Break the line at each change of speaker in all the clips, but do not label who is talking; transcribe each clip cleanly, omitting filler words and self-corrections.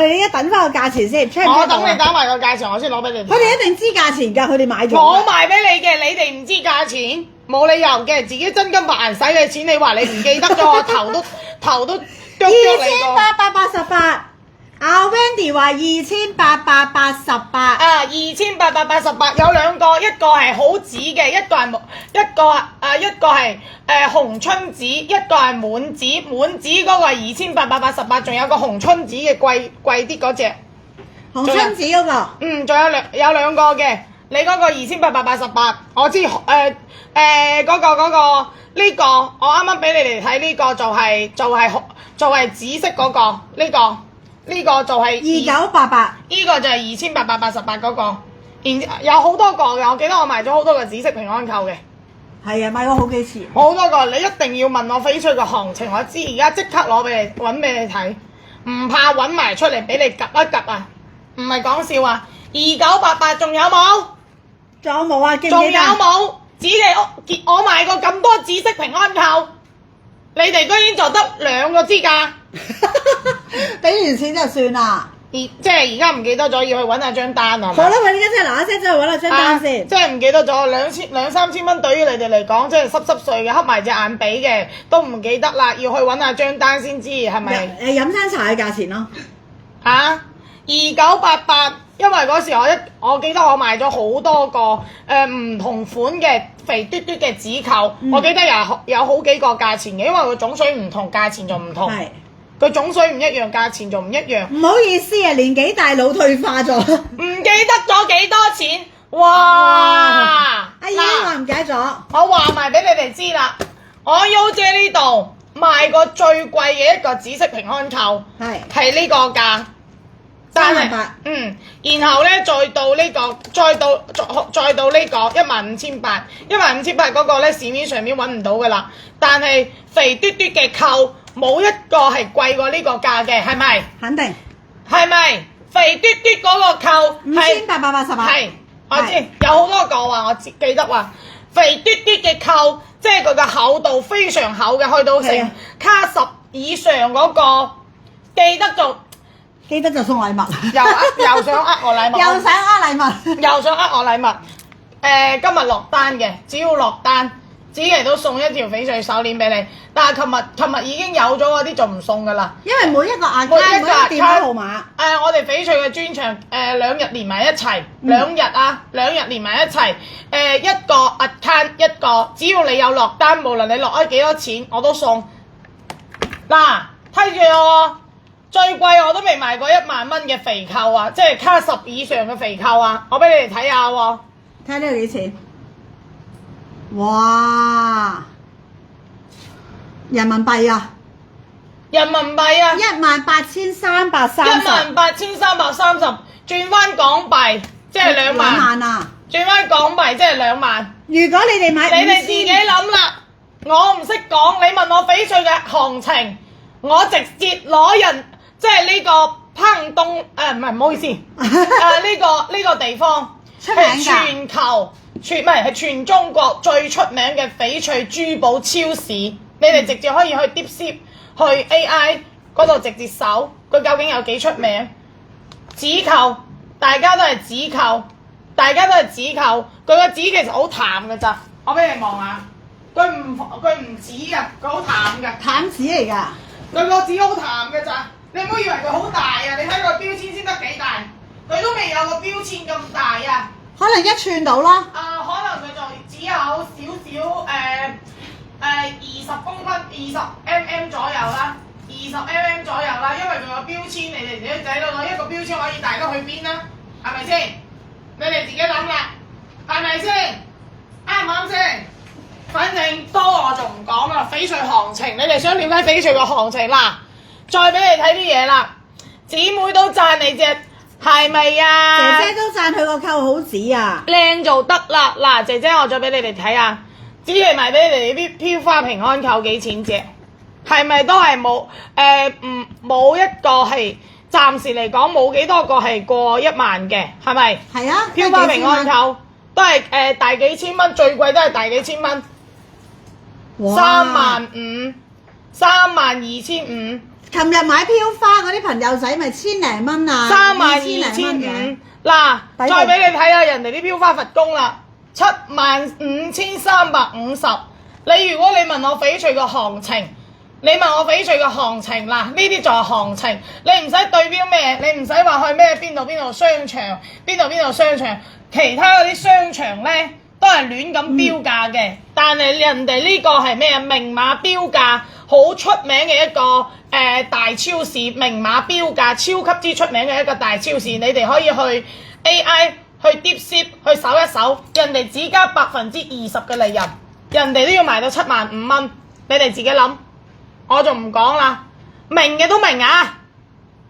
哋依家等翻個價錢先，
我等你打埋個價錢，我先攞俾你。
佢哋一定知價錢㗎，佢哋買咗。
我賣俾你嘅，你哋唔知價錢，冇理由嘅，自己真金白銀使嘅錢，你話你唔記得咗，我頭都剁咗你個。
2888，阿 Wendy 話2888。
啊，2888有兩個，一個係好紫嘅，一個係紅春紫，一個係滿紫。滿紫嗰個係2888，仲有個紅春紫嘅貴啲嗰隻。
紅春紫嗰個。
仲有兩個嘅，你嗰個2888，我知嗰個呢個，我啱啱俾你哋睇呢個就係紫色嗰個呢個就係
2988，
呢個就係2888嗰個，有好多個嘅，我記得我賣咗好多個紫色平安扣嘅。
係啊，買過好幾次。
好多個，你一定要問我翡翠嘅行情，我知而家即刻攞俾你揾俾你睇，唔怕揾埋出嚟俾你及一及啊！唔係講笑啊！2988仲有冇？
仲有冇啊？記唔
仲
記得？
有冇？紫嘅我賣過咁多紫色平安扣，你哋居然就得2個支價，
俾完錢就算啦。
即係而家唔記得咗，要去揾下張單啊！
好啦，我哋而家即係嗱一聲走去揾下張單先。
即係唔記得咗兩三千蚊，對於你哋嚟講，即係濕碎嘅，黑埋隻眼髀嘅，都唔記得啦，要去揾下張單先知係咪？
飲餐茶嘅價錢咯。
嚇，2988，因為嗰時我記得我賣咗好多個唔同款嘅肥嘟嘟嘅紙扣，我記得有好幾個價錢嘅，因為佢種水唔同，價錢就唔同。係。佢種水唔一樣，價錢就唔一樣。
唔好意思啊，年紀大腦退化咗。
唔記得咗幾多錢？哇！
阿姨話唔記得咗。
我話埋俾你哋知啦，我 U 姐呢度賣過最貴嘅一個紫色平安扣，係呢個價。但係，然後咧再到呢個15800，15800嗰個咧市面上面揾唔到噶啦。但係肥嘟嘟嘅扣冇一個係貴過呢個價嘅，係咪？
肯定。
係咪？肥嘟嘟嗰個扣
5888。
係，我知有好多個話，我記得話肥嘟嘟嘅扣，即係佢嘅厚度非常厚嘅，去到成卡10以上嗰個，記得就
送禮物，
又想呃我禮物，
又想呃禮物，
又想呃我禮物。今日落單嘅，只要落單，只係都送一條翡翠手鏈俾你。但係琴日已經有咗嗰啲就唔送噶啦，
因為每一個 account 每一個電話號碼。
我哋翡翠嘅專場2日連埋一齊，2日連埋一齊。一個 account 一個，只要你有落單，無論你落咗幾多錢，我都送。嗱，睇住我。最貴我都未賣過1萬蚊嘅肥扣啊，即係卡10以上嘅肥扣啊，我俾你哋睇下喎。
睇下呢個幾錢？哇！人民幣啊！18330。
18330，轉翻港幣即係2萬。
2萬啊！
轉翻港幣即係2萬。
如果你哋買，
你哋自己諗啦，我唔識講，你問我翡翠嘅行情，我直接攞人。即係呢個烹東唔好意思，呢個地方係全球係全中國最出名嘅翡翠珠寶超市，你哋直接可以去 Deepseek 去 AI 嗰度直接搜，佢究竟有幾出名？紙扣，大家都係紙扣，佢個紙其實好淡嘅咋，我俾你望下，佢唔紫嘅，佢好淡嘅，
淡紙嚟㗎，
佢個紙好淡嘅咋。你唔好以為佢好大啊！你睇個標籤先得幾大，佢都未有個標籤咁大啊！
可能1寸到啦。
可能佢就只有少少20公分、20mm 左右啦，20mm左右啦，因為佢個標籤你哋自己睇到啦，一個標籤可以大得去邊啦，係咪先？你哋自己諗啦，係咪先？啱唔啱先？反正多我就唔講啦，翡翠行情，你哋想了解翡翠嘅行情啦。再俾你睇啲嘢啦，姊妹都讚你隻，係咪啊？
姐姐都讚佢個扣好紫啊，
靚就得啦。嗱，姐姐我再俾你哋睇下，只係賣俾你哋啲飄花平安扣幾錢隻？係咪都係冇一個係暫時嚟講冇幾多個係過1萬嘅，係咪？
係啊，
飄花平安扣都係大幾千蚊，最貴都係大幾千蚊，32500，32500。
琴日買飄花嗰啲朋友仔咪千零蚊啊
32,500。嗱，
抵
再俾你睇下人哋啲飄花佛宮啦，75,350。你如果你問我翡翠嘅行情，你問我翡翠嘅行情，嗱呢啲就係行情，你唔使對標咩，你唔使話去咩邊度商場，邊度商場，其他嗰啲商場咧都係亂咁標價嘅，但係人哋呢個係咩啊？明碼標價，好出名嘅一個大超市，明碼標價，超級之出名嘅一個大超市，你哋可以去 AI 去 DeepSeek 去搜一搜，人哋只加20%嘅利潤，人哋都要賣到75,000蚊，你哋自己諗，我就唔講啦，明嘅都明啊，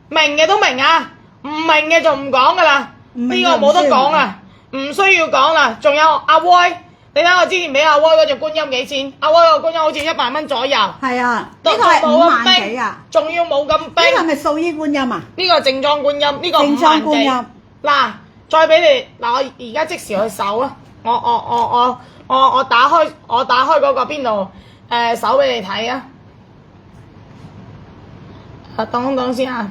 明嘅都明啊，唔明嘅就唔講噶啦，呢個冇得講啊，唔需要講啦。仲有阿威，你睇我之前俾阿威嗰隻觀音幾錢？阿威個觀音好似1萬蚊左右。
係啊，呢個係5萬幾啊，
仲要冇咁冰。
呢個係咪素衣觀音啊？
呢個正裝觀音，呢個5萬幾。嗱，再俾你嗱，我而家即時去搜啊！我打開嗰個邊度搜俾你睇啊！等先啊！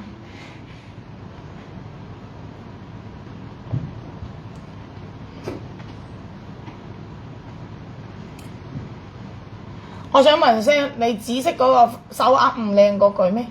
我想問聲，你紫色嗰個手鈪唔靚過佢咩？